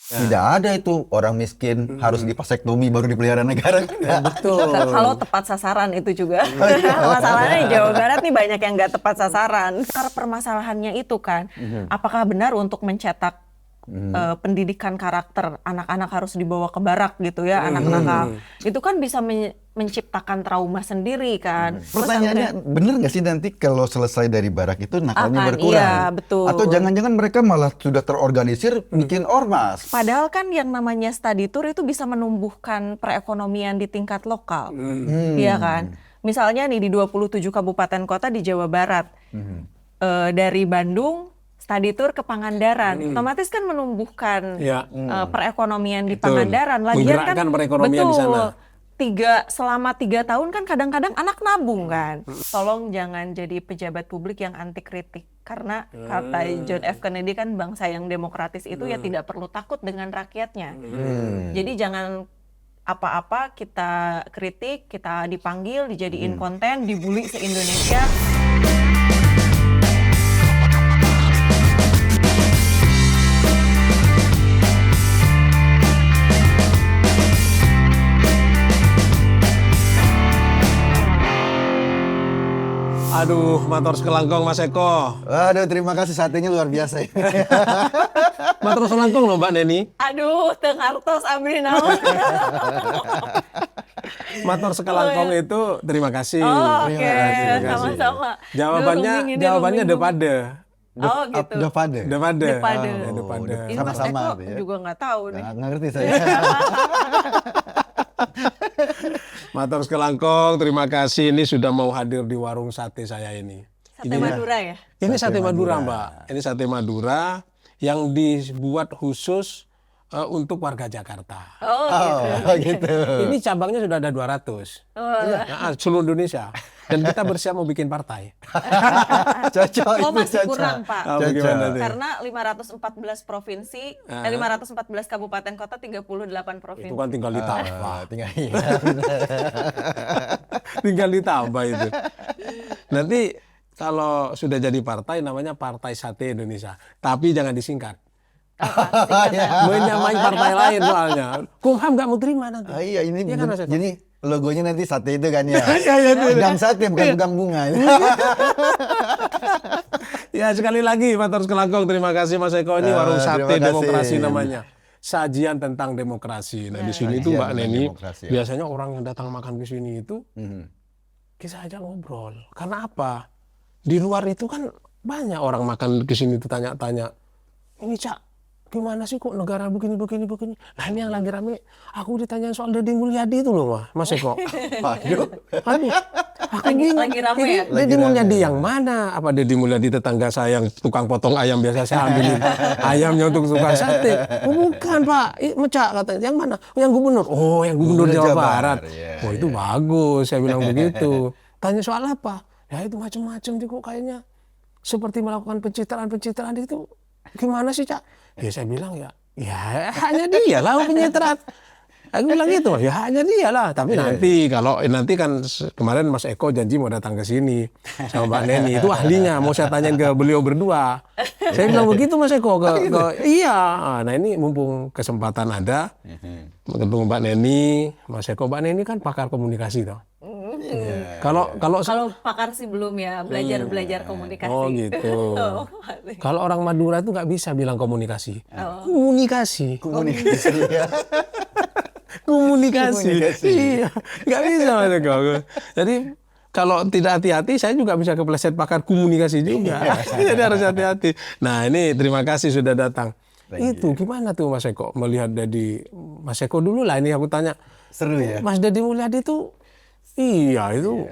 Tidak ada itu orang miskin harus divasektomi baru dipelihara negara. Betul. Kalau tepat sasaran itu juga. Masalahnya di Jawa Barat nih banyak yang nggak tepat sasaran. Karena permasalahannya itu kan, apakah benar untuk mencetak pendidikan karakter anak-anak harus dibawa ke barak gitu ya, anak nakal. Itu kan bisa menciptakan trauma sendiri kan. Terus Pertanyaannya, bener nggak sih nanti kalau selesai dari barak itu nakalnya Akan, berkurang? iya, betul. Atau jangan-jangan mereka malah sudah terorganisir bikin ormas? padahal kan yang namanya study tour itu bisa menumbuhkan perekonomian di tingkat lokal. Iya kan? Misalnya nih di 27 kabupaten kota di Jawa Barat. Dari Bandung study tour ke Pangandaran, otomatis kan menumbuhkan Ya. perekonomian di Betul. Pangandaran. Lagian kan Menggerakkan perekonomian di sana. selama 3 tahun kan kadang-kadang anak nabung kan. Tolong jangan jadi pejabat publik yang anti kritik. Karena kata John F. Kennedy kan bangsa yang demokratis itu ya tidak perlu takut dengan rakyatnya. Jadi jangan apa-apa kita kritik, kita dipanggil, dijadiin konten, dibully se-Indonesia. Aduh, matur sekelangkong Mas Eko. Waduh, terima kasih, satenya luar biasa. Matur sekelangkong loh Mbak Neni. Aduh, teu ngartos abdi naon. Matur sekelangkong itu terima kasih. Oh, Terima oke, kasih, terima kasih. sama-sama. Jawabannya depade. Oh gitu. Depade. Depade. Depade. Ah, depade. Ini Mas Sama-sama Eko tuh ya. juga nggak tahu nih. Nggak ngerti saya. Matur sekelangkong, terima kasih. Ini sudah mau hadir di warung sate saya ini. Sate Madura ya? Ini sate Madura, Mbak. Ini sate Madura yang dibuat khusus untuk warga Jakarta. Oh gitu. Oh, gitu. Ini cabangnya sudah ada 200. Nah, seluruh Indonesia. Dan kita bersiap mau bikin partai. Cocok Oh itu, masih cocok. kurang Pak. Ah, bagaimana tuh? Karena 514 provinsi, 514 kabupaten kota, 38 provinsi. Itu kan tinggal ditambah. Tinggal Tinggal ditambah itu. Nanti kalau sudah jadi partai namanya Partai Sate Indonesia. Tapi jangan disingkat. Menyamai partai lain soalnya. Kumham nggak mau terima nanti. Ah, iya, ini Iya kan, Mas Eko? jadi logonya nanti sate itu kan ya. Iya, itu. Gang sate bukan gang bunga. Ya sekali lagi matur sekelangkong, terima kasih Mas Eko. Ini warung Terima sate kasih. demokrasi namanya. Sajian tentang demokrasi. Nah di sini tuh Sajian Mbak tentang Neni, demokrasi, ya. biasanya orang yang datang makan ke sini itu kita ajak ngobrol. Karena apa? Di luar itu kan banyak orang makan ke sini tuh tanya-tanya. Ini Cak, gimana sih kok negara begini. Nah ini yang lagi rame, aku ditanyain soal Deddy Mulyadi itu loh Mas Eko. Waduh. Aduh, aku bingung. lagi rame Ini ya? Deddy Mulyadi yang mana? Apa Deddy Mulyadi tetangga saya yang tukang potong ayam biasa saya ambilin ayamnya untuk tukang sate? Oh, bukan Pak, Mecak katanya. Yang mana? Oh, yang gubernur. Oh, yang gubernur Jawa Barat. Iya, Oh itu bagus, saya bilang begitu. Tanya soal apa? Ya itu macam-macam juga kayaknya. Seperti melakukan pencitraan itu. Gimana sih Cak? Ya saya bilang ya hanya dia lah pencitraan. Aku bilang gitu, ya hanya dia lah. Tapi nanti kan kemarin Mas Eko janji mau datang ke sini sama Mbak Neni. Itu ahlinya, mau saya tanyain ke beliau berdua. Saya bilang begitu Mas Eko iya. Nah ini mumpung kesempatan ada, ketemu Mbak Neni, Mas Eko. Mbak Neni kan pakar komunikasi toh. Kalau Kalau pakar sih belum ya, belajar komunikasi. Oh gitu. masih. Kalau orang Madura itu nggak bisa bilang komunikasi. Komunikasi. Komunikasi. Iya, nggak bisa Mas Eko. Jadi kalau tidak hati-hati, saya juga bisa kepleset pakar komunikasi juga. Jadi harus hati-hati. Nah ini terima kasih sudah datang. Itu gimana tuh Mas Eko melihat dari Mas Eko dulu lah ini aku tanya. Seru ya. Mas Deddy Mulyadi itu, iya itu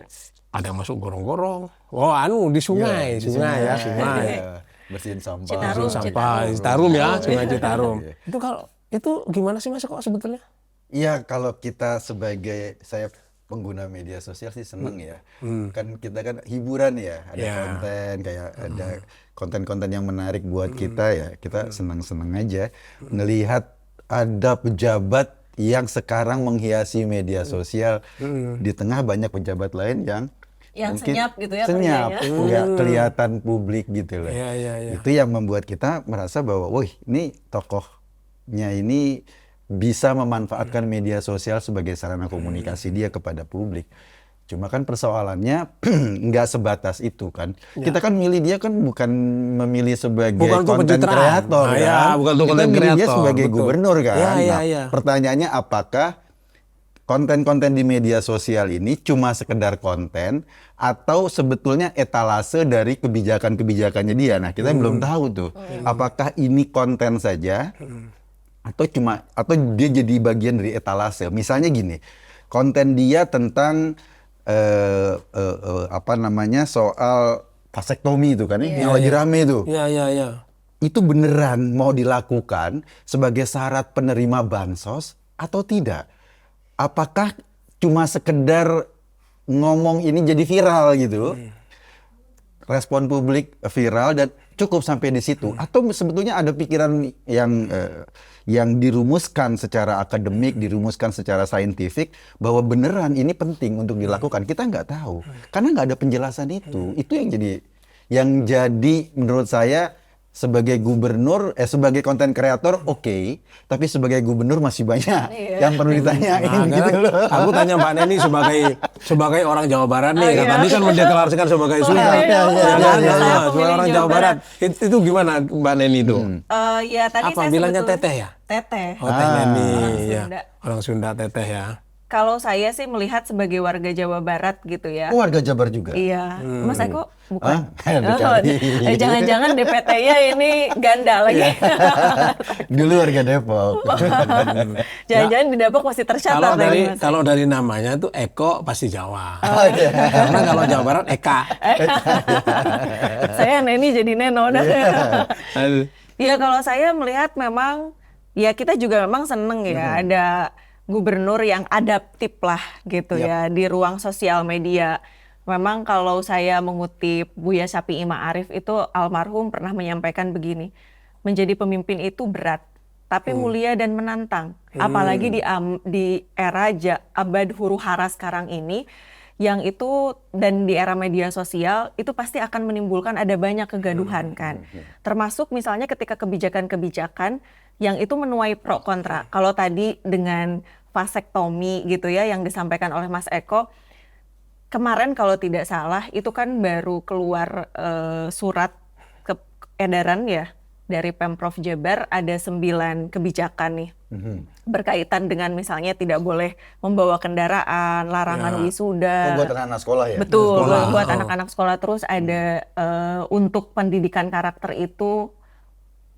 ada yang masuk gorong-gorong. Oh di sungai, sungai. Iya. Bersihin sampah. Citarum. Sampah Citarum ya, Sungai Citarum. Itu kalau itu gimana sih Mas Eko sebetulnya? Iya, kalau kita sebagai saya pengguna media sosial sih seneng ya. Kan kita kan hiburan ya, ada konten kayak ada konten-konten yang menarik buat kita ya. Kita senang-senang aja ngelihat ada pejabat yang sekarang menghiasi media sosial di tengah banyak pejabat lain yang mungkin senyap gitu ya senyap, kerjanya. nggak kelihatan publik gitu loh. Iya. Itu yang membuat kita merasa bahwa, wih, ini tokoh publiknya ini bisa memanfaatkan media sosial sebagai sarana komunikasi dia kepada publik. Cuma kan persoalannya nggak sebatas itu kan. Kita kan milih dia kan bukan memilih sebagai untuk konten pencitraan. kreator Nah, kan. ya, bukan untuk Kita konten milih dia kreator, sebagai betul. gubernur kan. Ya. Pertanyaannya apakah konten-konten di media sosial ini cuma sekedar konten atau sebetulnya etalase dari kebijakan-kebijakannya dia. Nah, kita belum tahu tuh. Apakah ini konten saja atau dia jadi bagian dari etalase. Misalnya gini, konten dia tentang soal vasektomi itu kan yang lagi rame itu. Iya. Itu beneran mau dilakukan sebagai syarat penerima bansos atau tidak? Apakah cuma sekedar ngomong ini jadi viral gitu? Respon publik viral dan cukup sampai di situ, atau sebetulnya ada pikiran yang dirumuskan secara akademik, dirumuskan secara saintifik bahwa beneran ini penting untuk dilakukan. Kita nggak tahu karena nggak ada penjelasan itu. Itu yang jadi menurut saya sebagai gubernur, sebagai konten kreator oke, tapi sebagai gubernur masih banyak yang perlu ditanyain gitu loh. Aku tanya Mbak Neni sebagai orang Jawa Barat nih, kan tadi kan mendeklarasikan sebagai Sunda. Sebagai orang Jawa Barat. Itu gimana Mbak Neni itu? Ya tadi Apa saya bilangnya sebetulnya- teteh ya? Teteh. Oh, Teh Neni. Orang Ya. Sunda. Orang Sunda teteh ya. Kalau saya sih melihat sebagai warga Jawa Barat gitu ya. Oh, warga Jabar juga. Iya, Mas Eko bukan? Ada kali. Jangan-jangan DPT-nya ini ganda lagi. Dulu warga Depok. Jangan-jangan di Depok masih tercatat lagi, Mas. Kalau dari namanya tuh Eko pasti Jawa. Oh, iya. Karena kalau Jawa Barat Eka. Saya Neni jadi Neno. Aduh. Ya kalau saya melihat memang ya kita juga memang seneng ya ada gubernur yang adaptif lah gitu ya di ruang sosial media. Memang kalau saya mengutip Buya Syafi'i Ma'arif itu almarhum pernah menyampaikan begini, menjadi pemimpin itu berat tapi mulia dan menantang. Apalagi di era abad huru hara sekarang ini yang itu dan di era media sosial itu pasti akan menimbulkan ada banyak kegaduhan kan. Termasuk misalnya ketika kebijakan-kebijakan yang itu menuai pro kontra. Kalau tadi dengan vasektomi gitu ya yang disampaikan oleh Mas Eko, kemarin kalau tidak salah itu kan baru keluar surat edaran ya dari Pemprov Jabar, ada 9 kebijakan nih berkaitan dengan misalnya tidak boleh membawa kendaraan, larangan wisuda. Buat anak-anak sekolah ya? Betul, buat anak-anak sekolah. Terus ada untuk pendidikan karakter itu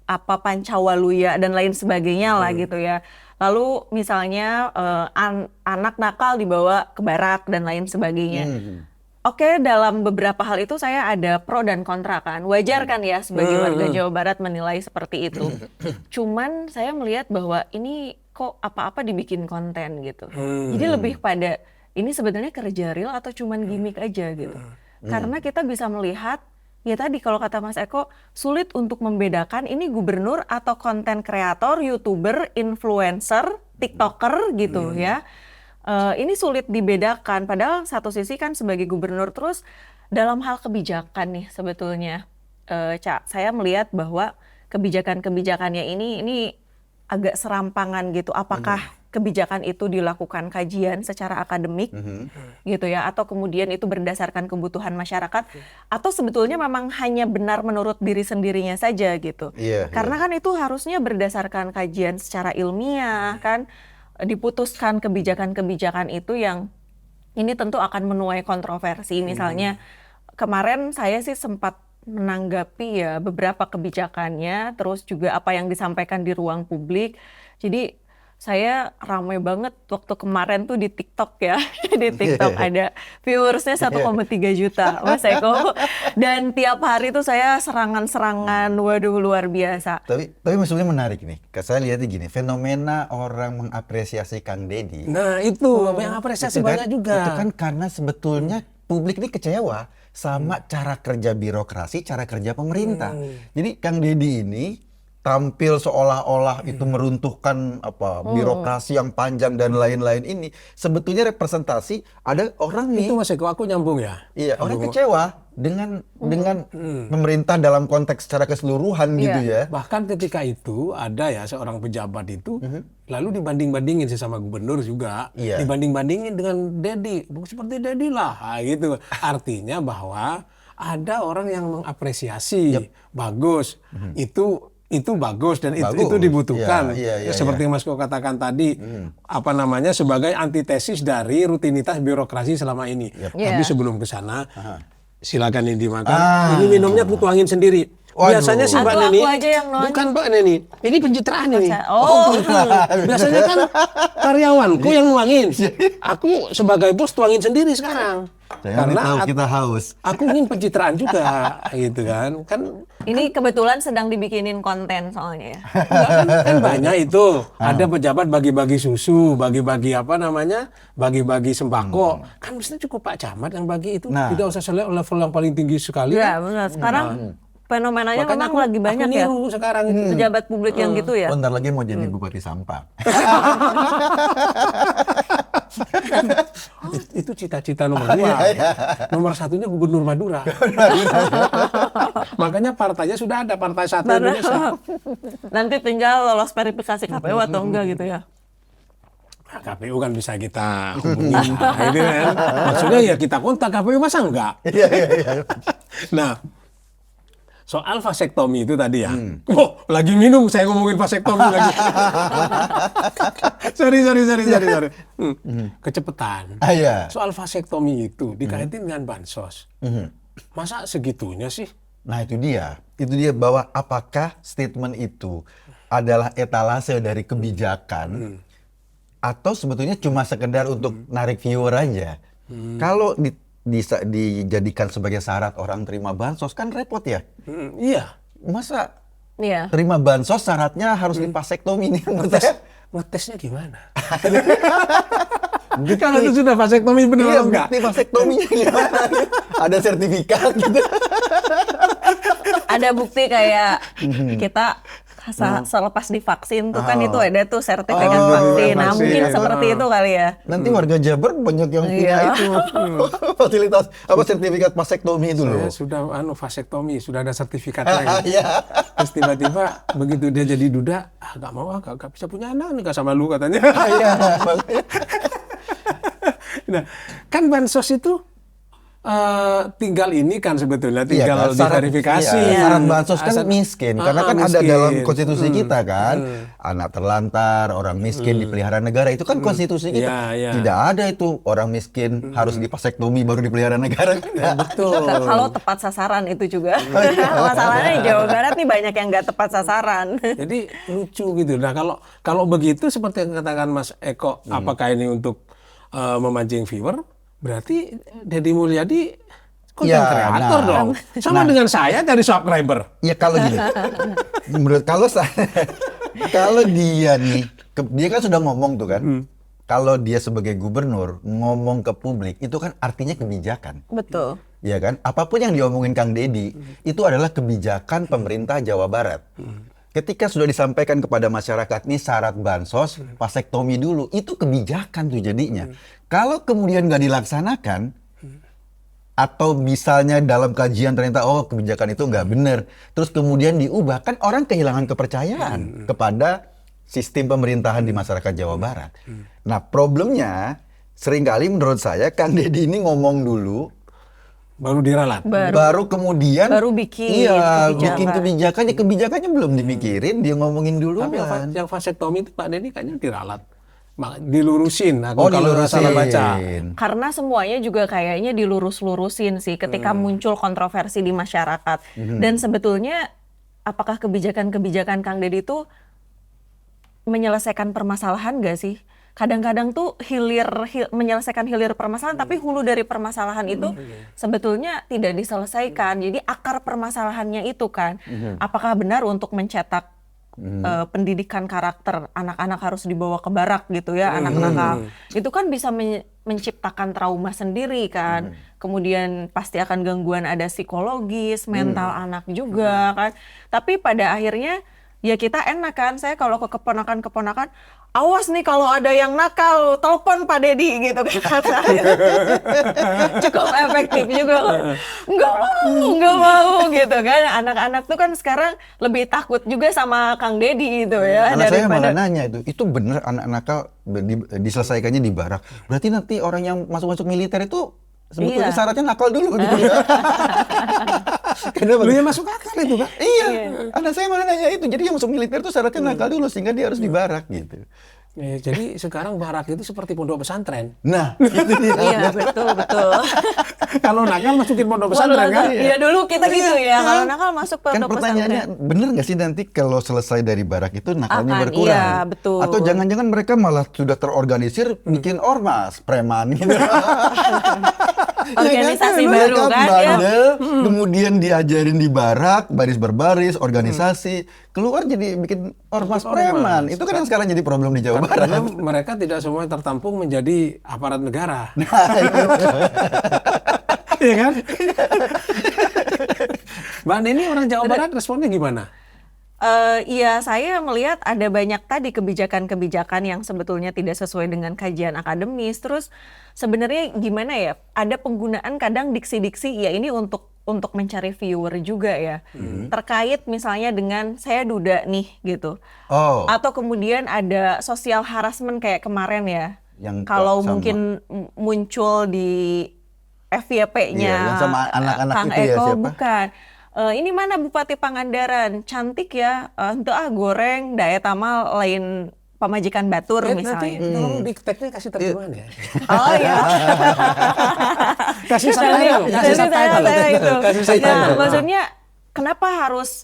apa Pancawaluya dan lain sebagainya lah gitu ya. Lalu misalnya anak nakal dibawa ke barak dan lain sebagainya. Oke, dalam beberapa hal itu saya ada pro dan kontra kan. Wajar kan ya sebagai warga Jawa Barat menilai seperti itu. Cuman saya melihat bahwa ini kok apa-apa dibikin konten gitu. Jadi lebih pada ini sebenarnya kerja real atau cuman gimmick aja gitu. Karena kita bisa melihat ya tadi kalau kata Mas Eko, sulit untuk membedakan ini gubernur atau konten kreator, YouTuber, influencer, TikToker gitu ya. Ini sulit dibedakan. Padahal satu sisi kan sebagai gubernur terus dalam hal kebijakan nih sebetulnya. Saya melihat bahwa kebijakan-kebijakannya ini agak serampangan gitu. Apakah kebijakan itu dilakukan kajian secara akademik gitu ya, atau kemudian itu berdasarkan kebutuhan masyarakat, atau sebetulnya memang hanya benar menurut diri sendirinya saja gitu. Karena kan itu harusnya berdasarkan kajian secara ilmiah kan, diputuskan kebijakan-kebijakan itu yang ini tentu akan menuai kontroversi. Misalnya kemarin saya sih sempat menanggapi ya beberapa kebijakannya, terus juga apa yang disampaikan di ruang publik. Jadi saya ramai banget waktu kemarin tuh di TikTok ya. Di TikTok ada viewersnya 1,3 juta, Mas Eko. Dan tiap hari tuh saya serangan-serangan, waduh luar biasa. Tapi maksudnya menarik nih. Saya lihatnya gini, fenomena orang mengapresiasi Kang Deddy. Nah itu yang apresiasi Itu kan- banyak juga. Itu kan karena sebetulnya publik ini kecewa sama cara kerja birokrasi, cara kerja pemerintah. Jadi Kang Deddy ini tampil seolah-olah itu meruntuhkan birokrasi yang panjang dan lain-lain ini, sebetulnya representasi ada orang nih. Itu Mas Eko, aku nyambung ya. Iya, orang kecewa dengan pemerintah dalam konteks secara keseluruhan gitu ya. Bahkan ketika itu ada ya seorang pejabat itu lalu dibanding-bandingin sih sama gubernur juga. Iya. Dibanding-bandingin dengan Dedi, seperti Dedi lah gitu. Artinya bahwa ada orang yang mengapresiasi, bagus. Itu bagus dan itu dibutuhkan. Iya, Seperti Mas Ko katakan tadi, sebagai antitesis dari rutinitas birokrasi selama ini. Tapi sebelum ke sana, silakan ini dimakan. Ini minumnya aku tuangin sendiri. Waduh. Biasanya sih Mbak Aku Neni, aja yang nonton. bukan Mbak Neni, ini pencitraan ini. Oh. Biasanya kan karyawanku yang nuangin. Aku sebagai bos tuangin sendiri sekarang. Jangan tahu kita haus. Aku ingin pencitraan juga, gitu kan. Ini kebetulan sedang dibikinin konten soalnya ya. Kan banyak itu. Ada pejabat bagi-bagi susu, bagi-bagi bagi-bagi sembako. Kan mestinya cukup Pak Camat yang bagi itu. Nah. Tidak usah level yang paling tinggi sekali. Iya benar. Sekarang fenomenanya Makanya memang lagi banyak ya. niru sekarang itu. Pejabat publik yang gitu ya. Bentar lagi mau jadi bupati sampah. Itu cita-cita nomor 2. Nomor 1-nya gubernur Madura. Makanya partainya sudah ada, partai satu Indonesia. Nanti tinggal lolos verifikasi KPU atau enggak gitu ya. Nah, KPU kan bisa kita hubungi, gitu kan. Maksudnya ya kita kontak KPU, masa enggak? Nah, soal vasektomi itu tadi ya. Oh, lagi minum saya ngomongin vasektomi lagi. Sorry. Kecepetan. Iya. Soal vasektomi itu dikaitin dengan bansos. Masa segitunya sih? Nah itu dia bahwa apakah statement itu adalah etalase dari kebijakan atau sebetulnya cuma sekedar untuk narik viewer aja. Kalau dijadikan sebagai syarat orang terima bansos kan repot ya. Iya. Masa Iya. terima bansos syaratnya harus divasektomi nih menurut saya. Ngetesnya gimana? Kalau itu sudah vasektomi benar Iya, atau enggak? bukti vasektominya gimana? Ada sertifikat gitu. Ada bukti kayak kita selepas divaksin tuh kan itu ada tuh sertifikat vaksin. Nah, mungkin seperti itu kali ya. Nanti warga Jabar banyak yang punya itu fasilitas sertifikat vasektomi itu loh. Saya sudah vasektomi, sudah ada sertifikatnya. Iya. Terus tiba-tiba begitu dia jadi duda, nggak mau, nggak bisa punya anak nikah sama lu katanya. Iya. Nah, kan bansos itu tinggal ini kan sebetulnya tinggal diverifikasi. Syarat bansos kan miskin, karena kan ada dalam konstitusi kita kan, anak terlantar, orang miskin dipelihara negara, itu kan konstitusi kita. Tidak ada itu orang miskin harus divasektomi baru dipelihara negara. Betul. Kalau tepat sasaran itu juga. Masalahnya di Jawa Barat nih banyak yang nggak tepat sasaran. Jadi lucu gitu. Nah kalau begitu seperti yang katakan Mas Eko, apakah ini untuk memancing viewer? Berarti Deddy Mulyadi konten kreator dong. Sama dengan saya dari subscriber. Ya kalau gini, kalau dia nih, dia kan sudah ngomong tuh kan. Kalau dia sebagai gubernur ngomong ke publik, itu kan artinya kebijakan. Betul. Ya kan, apapun yang diomongin Kang Deddy, itu adalah kebijakan pemerintah Jawa Barat. Ketika sudah disampaikan kepada masyarakat, nih syarat bansos, vasektomi dulu, itu kebijakan tuh jadinya. Kalau kemudian nggak dilaksanakan, atau misalnya dalam kajian ternyata kebijakan itu nggak benar, terus kemudian diubah, kan orang kehilangan kepercayaan kepada sistem pemerintahan di masyarakat Jawa Barat. Nah problemnya seringkali menurut saya Kang Deddy ini ngomong dulu, baru diralat, baru kemudian bikin kebijakannya belum dipikirin, dia ngomongin dulu. Tapi yang vasektomi itu Pak Deddy kayaknya diralat, dilurusin. Kalau salah baca. Karena semuanya juga kayaknya dilurus-lurusin sih ketika muncul kontroversi di masyarakat. Dan sebetulnya apakah kebijakan-kebijakan Kang Deddy itu menyelesaikan permasalahan nggak sih? Kadang-kadang tuh menyelesaikan hilir permasalahan, tapi hulu dari permasalahan itu sebetulnya tidak diselesaikan. Jadi akar permasalahannya itu kan, apakah benar untuk mencetak pendidikan karakter anak-anak harus dibawa ke barak gitu ya, anak nakal. Itu kan bisa menciptakan trauma sendiri kan. Kemudian pasti akan gangguan ada psikologis, mental anak juga kan. Tapi pada akhirnya ya kita enak kan. Saya kalau ke keponakan-keponakan, awas nih kalau ada yang nakal, telepon Pak Deddy gitu kan. Cukup efektif juga. Nggak mau gitu kan. Anak-anak tuh kan sekarang lebih takut juga sama Kang Deddy gitu ya. Anak saya malah daripada nanya itu bener anak nakal diselesaikannya di barak. Berarti nanti orang yang masuk militer itu sebetulnya Iya. syaratnya nakal dulu gitu. Kenapa? Lu yang masuk akal itu Kak. Iya, anak saya malah nanya itu. Jadi yang masuk militer itu syaratnya nakal dulu sehingga dia harus di barak gitu. Jadi sekarang barak itu seperti pondok pesantren. Nah, itu dia. Iya, betul. Kalau nakal masukin pondok pesantren kan? Iya dulu kita gitu ya. Kalau nakal masuk Kan pondok pertanyaannya pesantren. bener nggak sih nanti kalau selesai dari barak itu nakalnya Akan, berkurang? iya, betul. Atau jangan-jangan mereka malah sudah terorganisir bikin ormas, preman gitu. Organisasi Ya baru kan, ya. bandel, kemudian diajarin di barak, baris berbaris, organisasi, keluar jadi bikin ormas preman. Itu kan yang sekarang jadi problem di Jawa Barat. Karena mereka tidak semuanya tertampung menjadi aparat negara. Iya kan? Mbak Neni orang Jawa Barat responnya gimana? Iya, saya melihat ada banyak tadi kebijakan-kebijakan yang sebetulnya tidak sesuai dengan kajian akademis. Terus sebenarnya gimana ya? Ada penggunaan kadang diksi-diksi ya ini untuk mencari viewer juga ya. Terkait misalnya dengan saya duda nih gitu. Oh, Atau kemudian ada social harassment kayak kemarin ya. Yang Kalau sama. mungkin muncul di FYP-nya Iya, yang sama anak-anak Kang itu ya, Eko, siapa? bukan. Ini mana Bupati Pangandaran, cantik ya, henteu goreng, daya tamal lain pamajikan batur Nanti misalnya. tolong di tag-nya kasih terjemahan ya. Oh iya. Kasih subtitle, kasih Jadi subtitle. saya itu. Kasih Nah, subtitle. maksudnya kenapa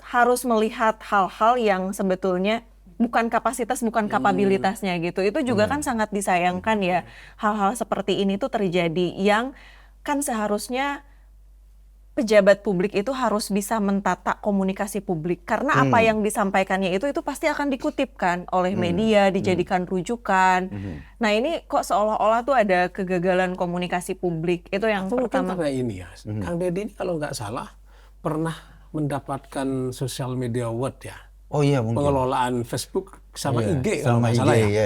harus melihat hal-hal yang sebetulnya bukan kapasitas, bukan kapabilitasnya gitu. Itu juga kan sangat disayangkan ya. Hal-hal seperti ini tuh terjadi yang kan seharusnya pejabat publik itu harus bisa mentata komunikasi publik karena apa yang disampaikannya itu pasti akan dikutipkan oleh media, dijadikan rujukan. Nah ini kok seolah-olah tuh ada kegagalan komunikasi publik, itu yang Atau mungkin pertama. karena ini ya, Kang Deddy ini kalau nggak salah pernah mendapatkan social media award ya. oh iya mungkin. Pengelolaan Facebook sama Iya, IG kalau sama nggak IG, salah ya.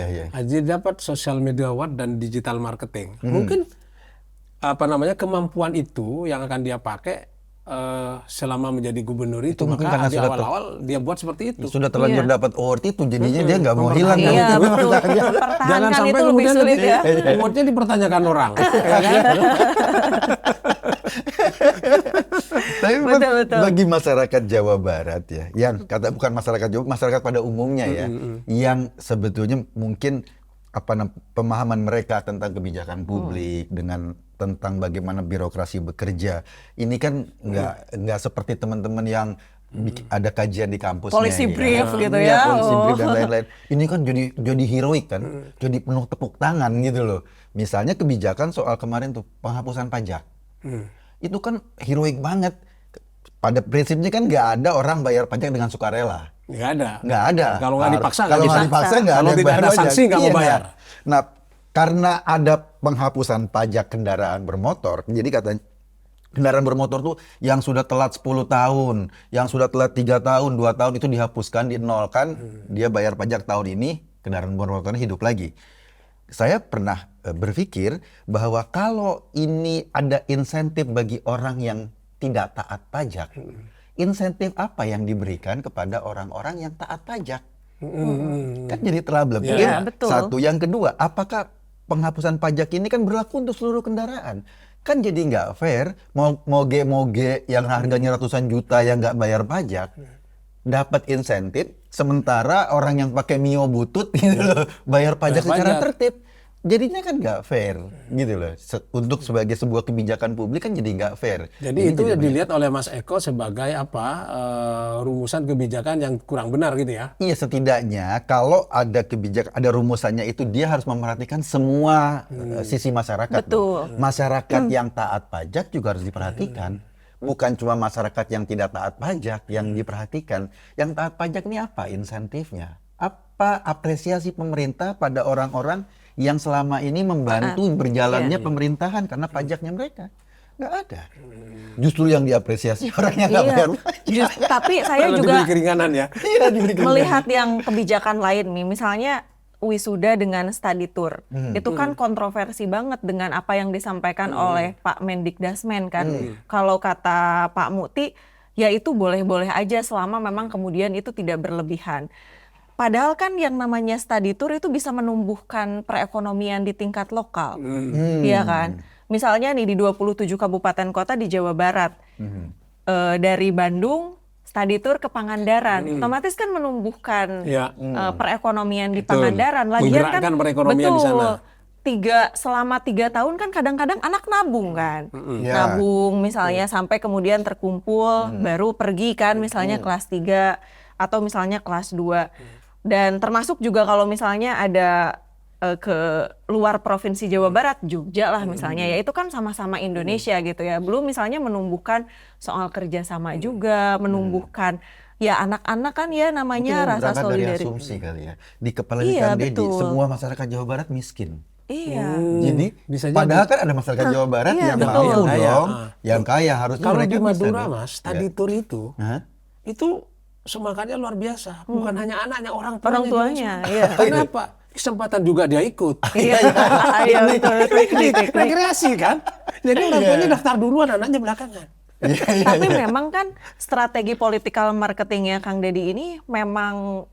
iya. Jadi dapat social media award dan digital marketing. Mungkin kemampuan itu yang akan dia pakai selama menjadi gubernur itu, mungkin maka karena di sudah awal-awal dia buat seperti itu. Sudah terlanjur dapat award itu, jadinya dia nggak mau hilang. Iya, kan? betul. Jangan Mempertahankan sampai itu lebih kemudian sulit ya. awardnya dipertanyakan orang. Ya kan? Tapi Betul. bagi masyarakat Jawa Barat ya, yang bukan masyarakat Jawa, masyarakat pada umumnya ya, yang sebetulnya mungkin pemahaman mereka tentang kebijakan publik dengan tentang bagaimana birokrasi bekerja, ini kan nggak seperti teman-teman yang ada kajian di kampusnya. Policy brief gitu Iya, ya. policy Oh. brief dan lain-lain. Ini kan jadi heroik kan, jadi penuh tepuk tangan gitu loh. Misalnya kebijakan soal kemarin tuh penghapusan pajak. Itu kan heroik banget. Pada prinsipnya kan nggak ada orang bayar pajak dengan sukarela. Nggak ada. Nggak ada. Kalau nggak dipaksa, Kalau nggak nggak bisa. dipaksa nggak Kalau yang tidak bayar ada pajak. sanksi nggak mau Iya, bayar. Nah, karena ada penghapusan pajak kendaraan bermotor, jadi katanya kendaraan bermotor tuh yang sudah telat 10 tahun, yang sudah telat 3 tahun, 2 tahun itu dihapuskan, dinolkan, dia bayar pajak tahun ini, kendaraan bermotornya hidup lagi. Saya pernah berpikir bahwa kalau ini ada insentif bagi orang yang tidak taat pajak, insentif apa yang diberikan kepada orang-orang yang taat pajak? Kan jadi trouble. Iya, betul. Satu, yang kedua, apakah penghapusan pajak ini kan berlaku untuk seluruh kendaraan? Kan jadi nggak fair, moge yang harganya ratusan juta yang nggak bayar pajak dapat insentif, sementara orang yang pakai Mio butut gitu loh bayar pajak Bayar secara pajak. tertib. Jadinya kan nggak fair gitu loh. Untuk sebagai sebuah kebijakan publik kan jadi nggak fair. Jadi Ini itu jadi dilihat oleh Mas Eko sebagai rumusan kebijakan yang kurang benar gitu ya. Iya, setidaknya kalau ada kebijakan, ada rumusannya itu dia harus memperhatikan semua sisi masyarakat. Betul. Loh. Masyarakat yang taat pajak juga harus diperhatikan. Bukan cuma masyarakat yang tidak taat pajak yang diperhatikan. Yang taat pajak ini apa insentifnya? Apa apresiasi pemerintah pada orang-orang yang selama ini membantu berjalannya pemerintahan karena pajaknya mereka? nggak ada. Justru yang diapresiasi orang yang nggak Iya. bayar pajak. Tapi saya Malah juga diberi keringanan ya. Iya, diberi keringanan. melihat yang kebijakan lain nih, misalnya wisuda dengan study tour, itu kan kontroversi banget dengan apa yang disampaikan oleh Pak Mendikdasmen kan. Kalau kata Pak Muti, ya itu boleh-boleh aja selama memang kemudian itu tidak berlebihan. Padahal kan yang namanya study tour itu bisa menumbuhkan perekonomian di tingkat lokal, iya kan. Misalnya nih di 27 kabupaten kota di Jawa Barat, dari Bandung study tour ke Pangandaran, otomatis kan menumbuhkan Ya. perekonomian di Betul. Pangandaran. Lagian kan Menggerakkan perekonomian di sana. selama 3 tahun kan kadang-kadang anak nabung kan, Ya. nabung misalnya sampai kemudian terkumpul, baru pergi kan misalnya kelas 3 atau misalnya kelas 2. Dan termasuk juga kalau misalnya ada ke luar provinsi Jawa Barat, Jogja lah misalnya, ya itu kan sama-sama Indonesia gitu ya. Belum misalnya menumbuhkan soal kerjasama juga, menumbuhkan ya anak-anak kan ya namanya Mungkin rasa berangkat dari solidaritas. asumsi kali ya. Di kepala Iya, Kang Deddy, betul. semua masyarakat Jawa Barat miskin. Iya. Jadi, bisa jadi. padahal kan ada masyarakat Jawa Barat iya, yang betul. mampu Yang kaya. dong, yang kaya harusnya Kalau mereka di bisa Madura dong. Mas, study tour itu semangatnya luar biasa. Bukan hanya anaknya, orang tuanya. Orang juga tuanya, semangat. iya. Kenapa? Kesempatan juga dia ikut. Iya, iya betul. Klik. Rekreasi kan? Jadi orang tuanya daftar duluan, anaknya belakangan. Tapi memang kan strategi political marketingnya Kang Deddy ini memang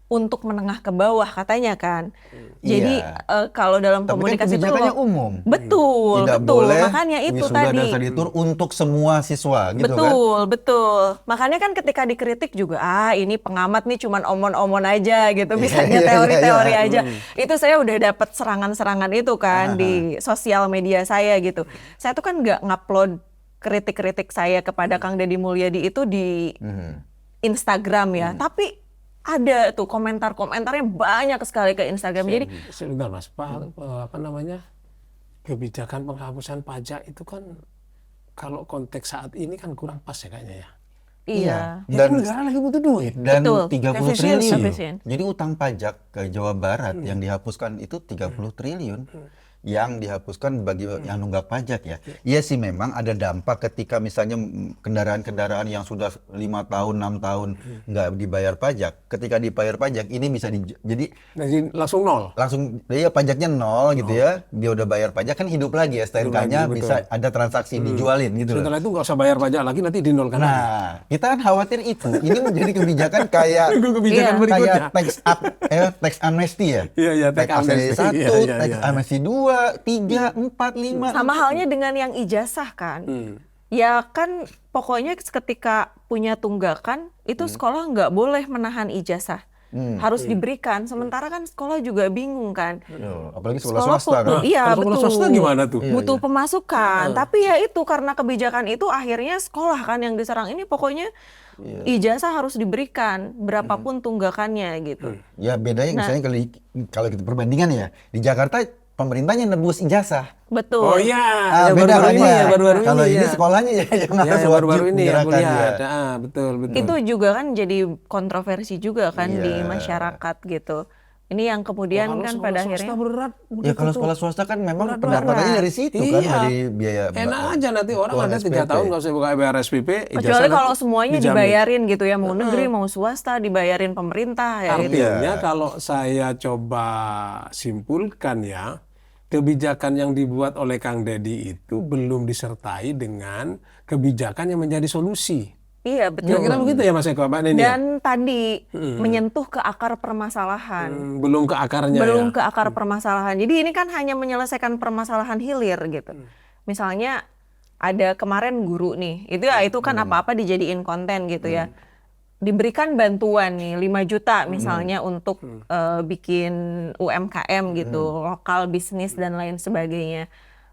untuk menengah ke bawah katanya kan. Jadi kalau dalam Tapi kan komunikasi itu kebijakannya umum. Betul, Tidak betul. boleh Makanya itu wisuda tadi. dan study tour untuk semua siswa gitu kan. Betul. Makanya kan ketika dikritik juga, ini pengamat nih cuman omon-omon aja gitu, misalnya iya, teori-teori iya. aja. Itu saya udah dapat serangan-serangan itu kan di sosial media saya gitu. Saya tuh kan nggak ngupload kritik-kritik saya kepada Kang Deddy Mulyadi itu di Instagram ya, tapi ada tuh komentar-komentarnya banyak sekali ke Instagram. Jadi Sebentar Mas, apa namanya, kebijakan penghapusan pajak itu kan kalau konteks saat ini kan kurang pas ya kayaknya ya. iya. Ya kan Dan negara lagi butuh duit. dan Betul. 30 Efisiensi. triliun. Jadi utang pajak ke Jawa Barat yang dihapuskan itu 30 triliun. Yang dihapuskan bagi yang nunggak pajak ya. Iya sih memang ada dampak ketika misalnya kendaraan-kendaraan yang sudah 5 tahun, 6 tahun nggak dibayar pajak. Ketika dibayar pajak ini bisa jadi Jadi langsung nol. langsung dia pajaknya nol gitu ya. Dia udah bayar pajak kan hidup lagi STNK-nya lagi, bisa ada transaksi dijualin gitu loh. Setelah itu nggak usah bayar pajak lagi, nanti dinolkan lagi. Nah, kita kan khawatir itu. Ini menjadi kebijakan kayak Tunggu kebijakan Iya. berikutnya. kayak tax amnesty ya. Iya, tax amnesty. 1, Iya, tax iya. amnesty 2, 3, 4, 5. sama halnya dengan yang ijazah kan. Ya kan pokoknya ketika punya tunggakan itu sekolah nggak boleh menahan ijazah. Harus diberikan. Sementara kan sekolah juga bingung kan. Apalagi sekolah swasta kan. Iya Kalau sekolah betul. swasta gimana tuh? Butuh pemasukan. Tapi ya itu karena kebijakan itu akhirnya sekolah kan yang diserang. Ini pokoknya ijazah harus diberikan berapapun tunggakannya gitu. Ya bedanya misalnya kalau kita perbandingan ya, di Jakarta pemerintahnya nebus ijazah. Betul. Oh iya, Ah, yang beda baru-baru ini halnya. ya, baru-baru Kalau ini ini ya. sekolahnya ya yang Ya, harus yang baru-baru wajib ini ya, menyerahkan lihat. ya. Betul. Itu juga kan jadi kontroversi juga kan di Iya. masyarakat gitu. Ini yang kemudian Kalau kan sekolah pada swasta akhirnya berat. Ya begitu kalau tuh. sekolah swasta kan memang Berat. pendapatannya dari situ kan, Iya. dari biaya. Enak aja nanti orang uang ada 3 SPP. tahun nggak usah buka bayar SPP. kecuali ijazah kalau nanti semuanya dijamin. dibayarin gitu ya, mau negeri mau swasta dibayarin pemerintah ya gitu. Artinya kalau saya coba simpulkan ya, kebijakan yang dibuat oleh Kang Deddy itu belum disertai dengan kebijakan yang menjadi solusi. Iya betul. Kira-kira begitu ya Mas Eko, Pak Neni? Dan tadi menyentuh ke akar permasalahan. Belum ke akarnya Belum ya. ke akar permasalahan. Jadi ini kan hanya menyelesaikan permasalahan hilir gitu. Misalnya ada kemarin guru nih, itu kan apa-apa dijadiin konten gitu ya. Diberikan bantuan nih 5 juta misalnya untuk bikin UMKM gitu, lokal bisnis dan lain sebagainya.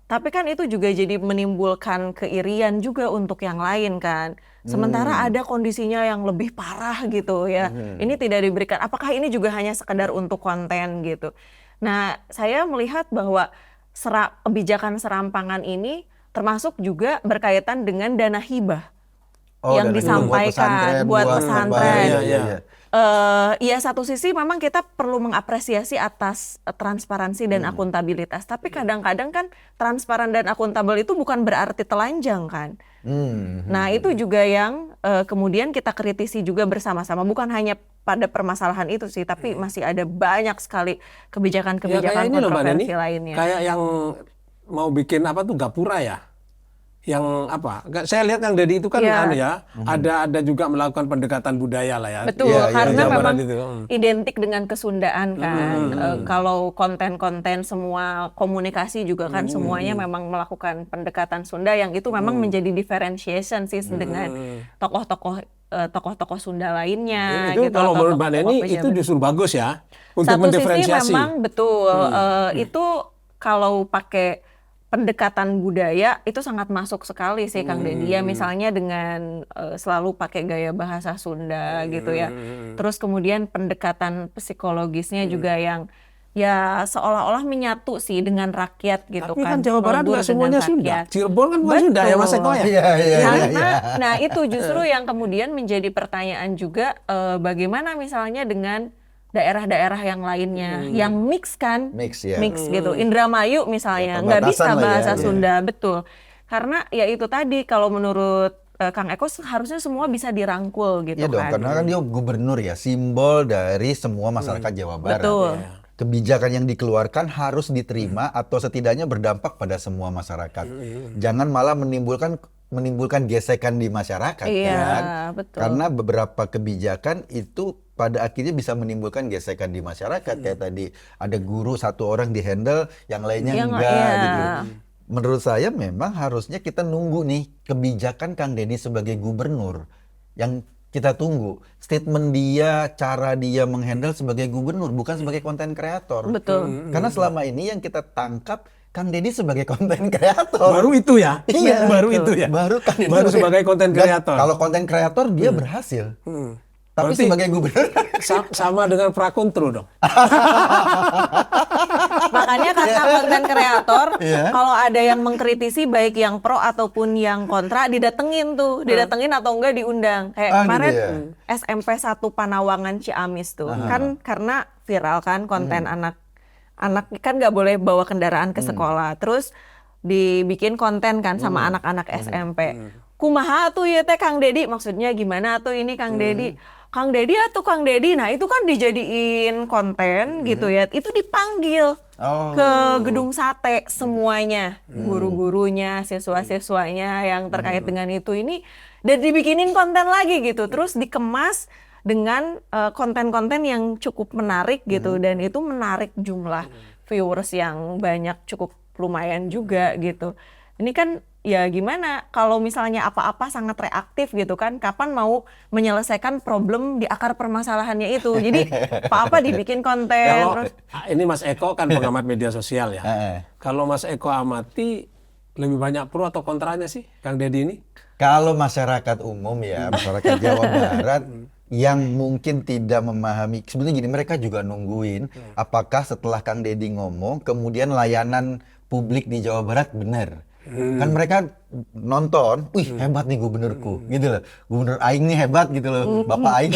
Tapi kan itu juga jadi menimbulkan keirian juga untuk yang lain kan. Sementara ada kondisinya yang lebih parah gitu ya. Ini tidak diberikan. Apakah ini juga hanya sekedar untuk konten gitu? Nah, saya melihat bahwa kebijakan serampangan ini termasuk juga berkaitan dengan dana hibah yang dana hibah disampaikan buat pesantren. Iya. Ya satu sisi memang kita perlu mengapresiasi atas transparansi dan akuntabilitas. Tapi kadang-kadang kan transparan dan akuntabel itu bukan berarti telanjang kan. Nah itu juga yang kemudian kita kritisi juga bersama-sama. Bukan hanya pada permasalahan itu sih, tapi masih ada banyak sekali kebijakan-kebijakan ini loh, Mbak Neni, kontroversi lainnya. kayak yang mau bikin apa tuh gapura ya, yang apa? Saya lihat Kang Deddy itu kan ada juga melakukan pendekatan budaya lah ya. Betul, Iya, karena Jawa Barat memang itu. identik dengan kesundaan kan. Kalau konten-konten semua komunikasi juga kan semuanya memang melakukan pendekatan Sunda yang itu memang menjadi differentiation sih dengan tokoh-tokoh Sunda lainnya. Itu gitu, kalau atau menurut Mbak Neni tokoh-tokoh itu pejabat. justru bagus ya untuk Satu mendiferensiasi. sisi memang betul itu kalau pakai pendekatan budaya itu sangat masuk sekali sih Kang Deddy ya, misalnya dengan selalu pakai gaya bahasa Sunda gitu ya. Terus kemudian pendekatan psikologisnya juga yang ya seolah-olah menyatu sih dengan rakyat gitu Tapi kan. kan Jawa Barat melebur nggak semuanya dengan Sunda. rakyat. Cirebon kan bukan Sunda ya Mas Eko ya? Iya, iya, Karena, nah itu justru yang kemudian menjadi pertanyaan juga bagaimana misalnya dengan daerah-daerah yang lainnya yang mix kan, Mix, ya. mix gitu. Indramayu misalnya Ya, nggak bisa perbatasan lah ya, bahasa ya. Sunda, betul. Karena ya itu tadi kalau menurut Kang Eko harusnya semua bisa dirangkul gitu Iya dong, kan. karena kan dia gubernur ya, simbol dari semua masyarakat Jawa Barat. Betul. Ya. Kebijakan yang dikeluarkan harus diterima atau setidaknya berdampak pada semua masyarakat. Jangan malah menimbulkan gesekan di masyarakat Iya, kan. betul. Karena beberapa kebijakan itu pada akhirnya bisa menimbulkan gesekan di masyarakat. Kayak tadi ada guru satu orang dihandle, yang lainnya Yang enggak iya. gitu. Menurut saya memang harusnya kita nunggu nih kebijakan Kang Deddy sebagai gubernur. Yang kita tunggu statement dia, cara dia menghandle sebagai gubernur, bukan sebagai konten kreator. Betul. Karena selama ini yang kita tangkap Kang Deddy sebagai konten kreator. Baru itu ya? Iya, Baru betul. itu ya? Baru Kang Deddy Baru sebagai konten Dan kreator. Kalau konten kreator dia berhasil. Tapi Berarti sebagai gubernur sama dengan prakontro dong. Makanya kata konten kreator, Iya. kalau ada yang mengkritisi baik yang pro ataupun yang kontra, didatengin tuh, didatengin atau enggak diundang. Kayak Ah, kemarin gitu ya. SMP 1 Panawangan Ciamis tuh, kan karena viral kan konten anak kan nggak boleh bawa kendaraan ke sekolah, terus dibikin konten kan sama anak-anak SMP. Kumaha tuh ya teh Kang Deddy, maksudnya gimana tuh ini Kang Deddy? Kang Deddy atau Kang Deddy, nah itu kan dijadiin konten gitu ya, itu dipanggil Oh. ke gedung sate semuanya, guru-gurunya, siswa-siswanya yang terkait dengan itu ini, dan dibikinin konten lagi gitu, terus dikemas dengan konten-konten yang cukup menarik gitu, dan itu menarik jumlah viewers yang banyak, cukup lumayan juga gitu. Ini kan ya gimana kalau misalnya apa-apa sangat reaktif gitu kan, kapan mau menyelesaikan problem di akar permasalahannya itu. Jadi apa-apa dibikin konten Kalau terus ini Mas Eko kan pengamat media sosial ya. Kalau Mas Eko amati lebih banyak pro atau kontranya sih Kang Deddy ini? Kalau masyarakat umum ya, masyarakat Jawa Barat yang mungkin tidak memahami, sebenarnya gini, mereka juga nungguin apakah setelah Kang Deddy ngomong, kemudian layanan publik di Jawa Barat benar. Kan mereka nonton, wih hebat nih gubernurku, gitu loh. Gubernur Aing nih hebat gitu loh, Bapak Aing.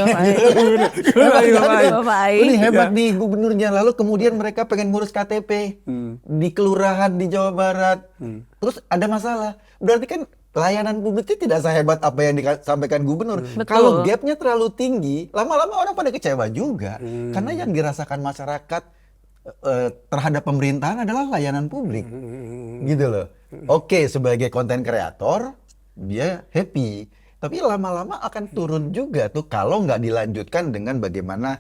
Bapak Aing. Ini hebat nih gubernurnya. Lalu kemudian mereka pengen ngurus KTP di kelurahan di Jawa Barat. Terus ada masalah. Berarti kan layanan publiknya tidak sehebat apa yang disampaikan gubernur. Kalau gapnya terlalu tinggi, lama-lama orang pada kecewa juga. Karena yang dirasakan masyarakat terhadap pemerintahan adalah layanan publik. Gitu loh. Oke, sebagai konten kreator, dia happy. Tapi lama-lama akan turun juga tuh kalau nggak dilanjutkan dengan bagaimana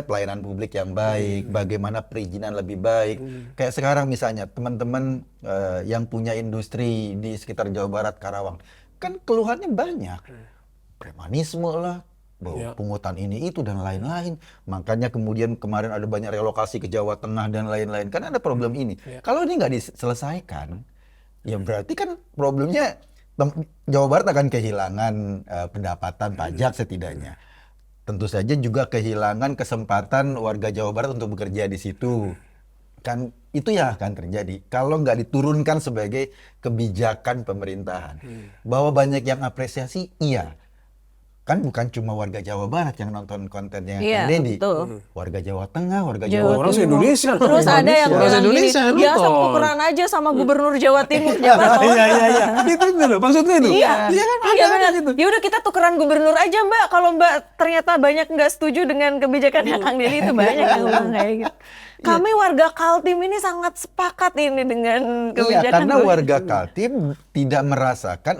pelayanan publik yang baik, bagaimana perizinan lebih baik. Kayak sekarang misalnya teman-teman yang punya industri di sekitar Jawa Barat, Karawang, kan keluhannya banyak. Premanisme lah, pungutan ini itu dan lain-lain. Makanya kemudian kemarin ada banyak relokasi ke Jawa Tengah dan lain-lain. Kan ada problem ini. Kalau ini nggak diselesaikan, ya berarti kan problemnya Jawa Barat akan kehilangan pendapatan pajak setidaknya. Tentu saja juga kehilangan kesempatan warga Jawa Barat untuk bekerja di situ. Kan itu ya akan terjadi kalau nggak diturunkan sebagai kebijakan pemerintahan. Bahwa banyak yang apresiasi, iya. kan bukan cuma warga Jawa Barat yang nonton kontennya Iya, Kang Deddy. betul. Warga Jawa Tengah, warga Jawa Jawa Orang Timur. se-Indonesia. Terus ada yang Orang bilang gini, se-Indonesia biasa nonton. tukeran aja sama gubernur Jawa Timur. Jawa Iya, iya, iya. Itu loh, maksudnya itu. Iya, Iya kan, iya ada benar. gitu. Ya udah kita tukeran gubernur aja Mbak. Kalau Mbak ternyata banyak nggak setuju dengan kebijakannya Kang Deddy, itu banyak yang bilang kayak gitu. Kami warga Kaltim ini sangat sepakat ini dengan Iya, kebijakan. karena warga Kaltim tidak merasakan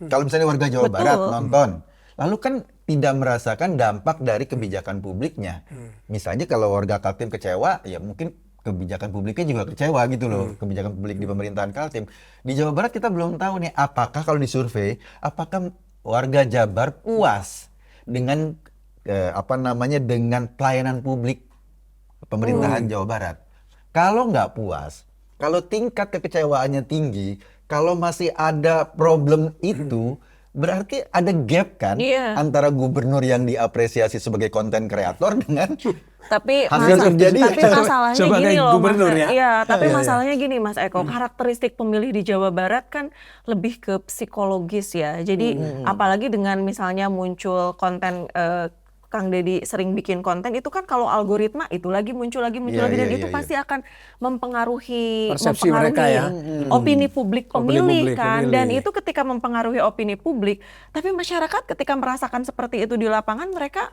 kalau misalnya warga Jawa Betul. Barat nonton, lalu kan tidak merasakan dampak dari kebijakan publiknya. Misalnya kalau warga Kaltim kecewa, ya mungkin kebijakan publiknya juga kecewa gitu loh, kebijakan publik di pemerintahan Kaltim. Di Jawa Barat kita belum tahu nih, apakah kalau disurvei, apakah warga Jabar puas dengan dengan pelayanan publik pemerintahan Jawa Barat. Kalau nggak puas, kalau tingkat kekecewaannya tinggi, kalau masih ada problem itu, berarti ada gap kan Iya. antara gubernur yang diapresiasi sebagai konten kreator dengan Tapi hasil terjadi. tapi masalahnya Sebagai gini loh gubernur Mas. ya? Iya, tapi Iya, iya. masalahnya gini Mas Eko, karakteristik pemilih di Jawa Barat kan lebih ke psikologis ya. Jadi apalagi dengan misalnya muncul konten Kang Deddy sering bikin konten itu kan kalau algoritma itu lagi muncul lagi Iya, dan iya, itu iya, pasti akan mempengaruhi Persepsi mereka ya. opini publik Opini pemilih publik kan. pemilih. Dan itu ketika mempengaruhi opini publik, tapi masyarakat ketika merasakan seperti itu di lapangan mereka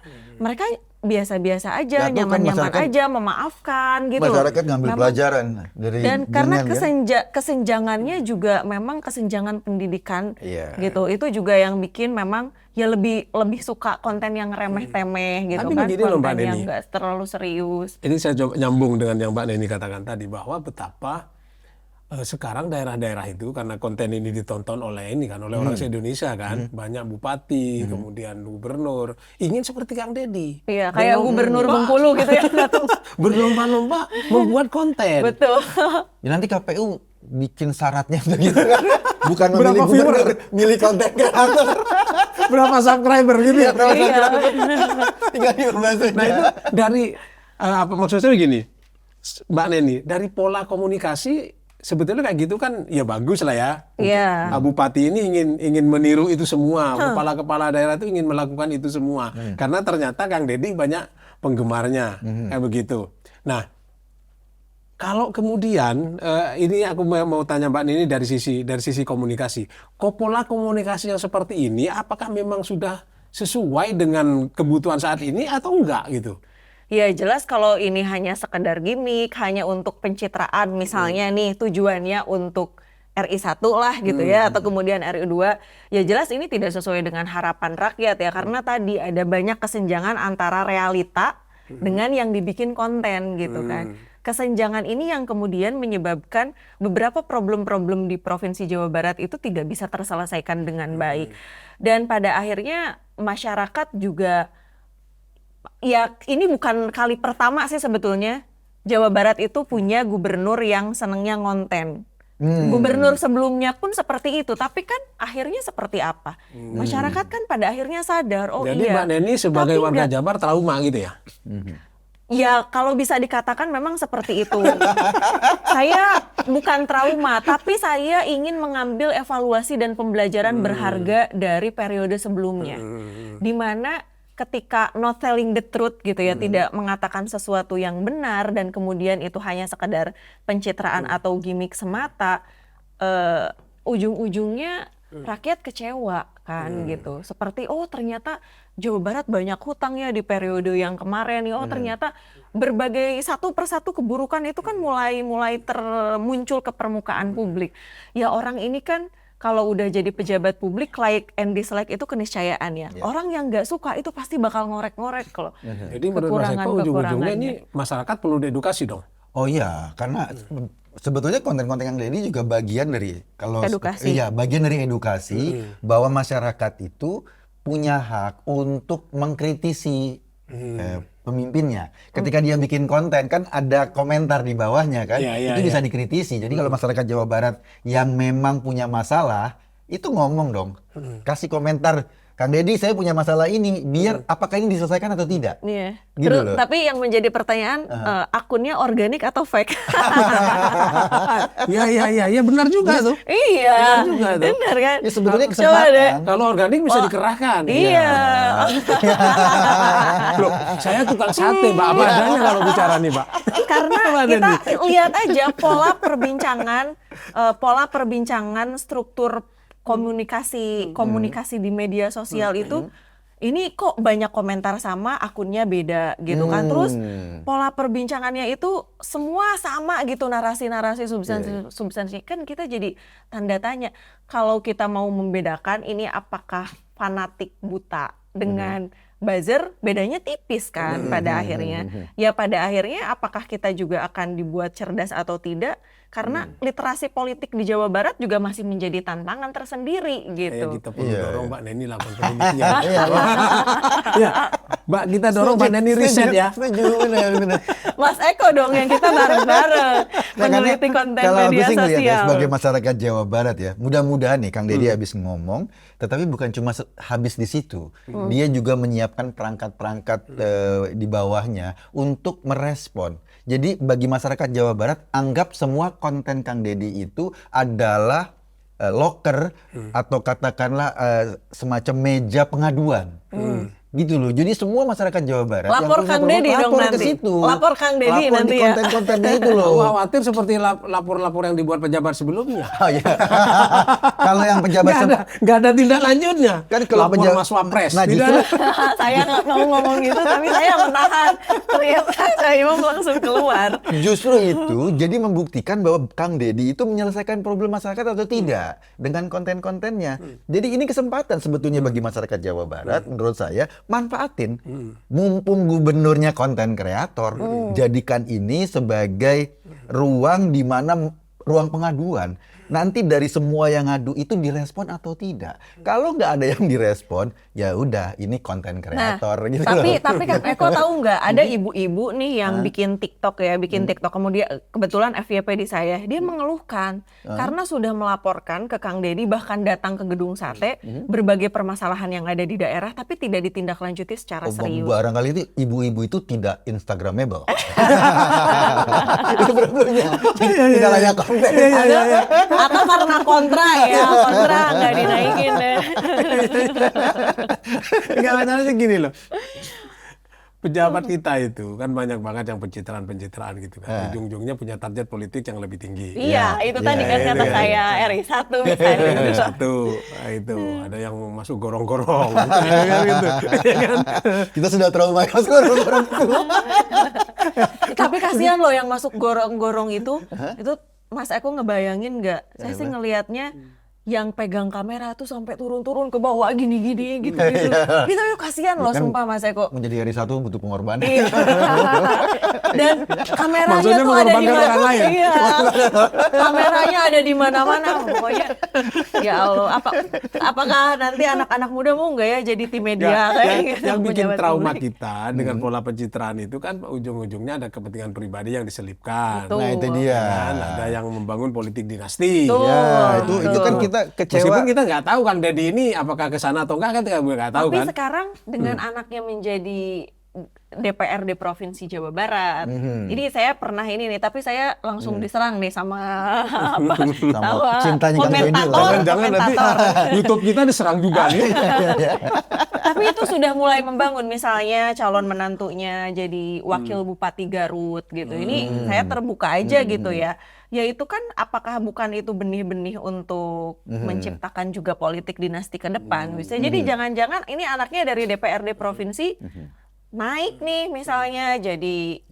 biasa-biasa aja, Ya, tuh kan nyaman-nyaman masyarakat- aja, memaafkan gitu loh. Masyarakat ngambil Memang- pelajaran dari dan karena ginian, kan? kesenjangannya juga memang kesenjangan pendidikan Iya. gitu, itu juga yang bikin memang ya lebih suka konten yang remeh-temeh gitu Tapi kan, begini loh, Mbak konten yang Neni. nggak terlalu serius. Ini saya coba nyambung dengan yang Mbak Neni katakan tadi, bahwa betapa sekarang daerah-daerah itu karena konten ini ditonton oleh orang se-Indonesia kan, banyak bupati, kemudian gubernur ingin seperti Kang Deddy. Iya, kayak gubernur Bengkulu gitu ya. Berlomba-lomba membuat konten. Betul. Ya, nanti KPU bikin syaratnya begitu kan. Bukan Berapa memilih viewer? gubernur, milih konten kreator. Berapa subscriber gitu ya? Iya. Tinggal diubah saja. Nah itu dari apa maksud saya begini, Mbak Neni, dari pola komunikasi sebetulnya kayak gitu kan ya bagus lah ya. Iya. Bupati ini ingin meniru itu semua, kepala-kepala daerah itu ingin melakukan itu semua, karena ternyata Kang Deddy banyak penggemarnya kayak begitu. Nah kalau kemudian ini aku mau tanya Mbak Nini dari sisi komunikasi, pola komunikasi yang seperti ini apakah memang sudah sesuai dengan kebutuhan saat ini atau enggak gitu? Ya jelas kalau ini hanya sekedar gimmick, hanya untuk pencitraan misalnya nih tujuannya untuk RI1 lah gitu ya, atau kemudian RI2, ya jelas ini tidak sesuai dengan harapan rakyat ya, karena tadi ada banyak kesenjangan antara realita dengan yang dibikin konten gitu kan. Kesenjangan ini yang kemudian menyebabkan beberapa problem-problem di Provinsi Jawa Barat itu tidak bisa terselesaikan dengan baik. Dan pada akhirnya masyarakat juga, ya ini bukan kali pertama sih sebetulnya Jawa Barat itu punya gubernur yang senengnya ngonten. Gubernur sebelumnya pun seperti itu, tapi kan akhirnya seperti apa? Masyarakat kan pada akhirnya sadar, oh Jadi iya. Mbak Neni sebagai Tapi warga nggak- Jabar trauma gitu ya? Ya kalau bisa dikatakan memang seperti itu. Saya bukan trauma, tapi saya ingin mengambil evaluasi dan pembelajaran berharga dari periode sebelumnya. Di mana ketika not telling the truth gitu ya, tidak mengatakan sesuatu yang benar dan kemudian itu hanya sekedar pencitraan atau gimmick semata, ujung-ujungnya rakyat kecewa kan gitu. Seperti oh ternyata Jawa Barat banyak hutang ya di periode yang kemarin nih. Oh ternyata berbagai satu persatu keburukan itu kan mulai muncul ke permukaan publik. Ya orang ini kan kalau udah jadi pejabat publik, like and dislike itu keniscayaan ya. Orang yang nggak suka itu pasti bakal ngorek-ngorek kalau Jadi menurut Mas Eko ujung-ujungnya ini masyarakat perlu diedukasi dong. Oh iya, karena sebetulnya konten-konten yang Deddy juga bagian dari Edukasi. Iya, bagian dari edukasi bahwa masyarakat itu punya hak untuk mengkritisi pemimpinnya. Ketika dia bikin konten kan ada komentar di bawahnya kan, Iya, itu bisa dikritisi. Jadi kalau masyarakat Jawa Barat yang memang punya masalah itu ngomong dong, kasih komentar Kang Deddy saya punya masalah ini, biar apakah ini diselesaikan atau tidak? Iya. Gitu Terus, loh. tapi yang menjadi pertanyaan, akunnya organik atau fake? Ya benar juga tuh. Iya, Benar juga tuh. benar kan? Ya sebetulnya Coba kesempatan. deh. Kalau organik bisa dikerahkan. Iya. Loh, saya tukang sate, Pak. Apa adanya kalau bicara nih, Pak. Karena Apa kita nih? lihat aja pola perbincangan struktur komunikasi di media sosial itu, ini kok banyak komentar sama, akunnya beda gitu kan. Terus pola perbincangannya itu semua sama gitu, narasi-narasi substansi. Kan kita jadi tanda tanya. Kalau kita mau membedakan ini apakah fanatik buta dengan buzzer, bedanya tipis kan pada akhirnya. Ya pada akhirnya apakah kita juga akan dibuat cerdas atau tidak? Karena literasi politik di Jawa Barat juga masih menjadi tantangan tersendiri Kayak gitu. kita perlu dorong Mbak Neni lakukan penelitian. Ya, Mbak kita dorong Mbak Neni riset ya. Setuju, benar. Mas Eko dong yang kita bareng-bareng meneliti konten Kalau aku media sih ngelihat ya, sosial. sebagai masyarakat Jawa Barat ya, mudah-mudahan nih Kang Deddy habis ngomong, tetapi bukan cuma habis di situ, dia juga menyiapkan perangkat-perangkat di bawahnya untuk merespon. Jadi bagi masyarakat Jawa Barat, anggap semua konten Kang Deddy itu adalah loker atau katakanlah semacam meja pengaduan. Gitu loh. Jadi semua masyarakat Jawa Barat Lapor punya Kang problem, Deddy dong lapor ke nanti. situ. Lapor Kang Deddy Lapor nanti di ya. konten-kontennya itu loh. Aku khawatir seperti lapor-lapor yang dibuat pejabat sebelumnya. Oh iya. Kalau yang pejabat Nggak ada tindak lanjutnya. Kan kalau lapor pejabat- Mas Wapres. Nah, Tidak justru- ada. Saya nggak mau ngomong gitu, tapi saya menahan. Ternyata saya mau langsung keluar. Justru itu jadi membuktikan bahwa Kang Deddy itu menyelesaikan problem masyarakat atau tidak dengan konten-kontennya. Jadi ini kesempatan sebetulnya bagi masyarakat Jawa Barat menurut saya, manfaatin. Mumpung gubernurnya konten kreator, jadikan ini sebagai ruang di mana ruang pengaduan. Nanti dari semua yang ngadu itu direspon atau tidak. Kalau nggak ada yang direspon, ya udah ini konten kreator gitu loh. Tapi Kang Eko tahu nggak, ada ibu-ibu nih yang bikin TikTok ya, kemudian kebetulan FYP di saya, dia mengeluhkan karena sudah melaporkan ke Kang Deddy, bahkan datang ke gedung sate, berbagai permasalahan yang ada di daerah, tapi tidak ditindaklanjuti secara serius. Barangkali itu ibu-ibu itu tidak Instagramable. Itu problemnya. Tidak layak konten. Atau karena kontra nggak dinaikin deh. Enggak, masalahnya gini loh. Pejabat kita itu kan banyak banget yang pencitraan-pencitraan gitu kan. Ujung-ujungnya punya target politik yang lebih tinggi. Iya, itu tadi kan kata saya RI1 misalnya. Ada satu, nah itu ada yang masuk gorong-gorong, gitu. Ya kan? Kita sudah trauma mas gorong-gorong itu. Tapi kasihan loh yang masuk gorong-gorong itu Mas Eko ngebayangin nggak? Saya sih ngelihatnya yang pegang kamera tuh sampai turun-turun ke bawah gini-gini gitu-gitu. Itu kasihan loh, Kan sumpah Mas Eko. Menjadi hari satu butuh pengorbanan. Iya. Dan kameranya Maksudnya tuh ada di mengorbankan mana? orang lain? Iya. Kameranya ada di mana-mana pokoknya. Ya Allah, apakah nanti anak-anak muda mau nggak ya jadi tim media kayak gitu? Yang bikin pejabat trauma publik? kita dengan pola pencitraan itu kan ujung-ujungnya ada kepentingan pribadi yang diselipkan. Betul. Nah itu dia. Kan ada yang membangun politik dinasti. Betul. Ya itu kan Betul. kita kecewa. Meskipun kita nggak tahu Kang Deddy ini apakah ke sana atau enggak kan kita nggak tahu Tapi kan. sekarang dengan anaknya menjadi DPRD Provinsi Jawa Barat. Jadi saya pernah ini nih, tapi saya langsung diserang nih sama cintanya Kang Deddy lah. Jangan-jangan nanti YouTube kita diserang juga nih. Tapi itu sudah mulai membangun, misalnya calon menantunya jadi wakil Bupati Garut gitu. Ini saya terbuka aja gitu ya. Ya itu kan apakah bukan itu benih-benih untuk menciptakan juga politik dinasti ke depan. Bisa jadi jangan-jangan ini anaknya dari DPRD provinsi naik nih misalnya jadi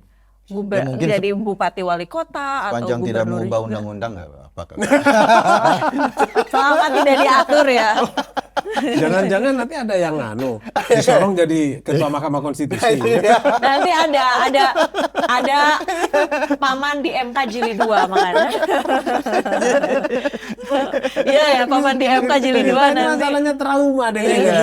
mungkin jadi bupati wali kota atau Panjang tidak gubernur mengubah juga. undang-undang nggak apa-apa. Selama tidak diatur ya. Jangan-jangan nanti ada yang disorong jadi ketua Mahkamah Konstitusi. Nanti ada paman di MK Jili 2 makanya. Iya ya, paman di MK Jili 2 Ini nanti. masalahnya trauma deh gitu.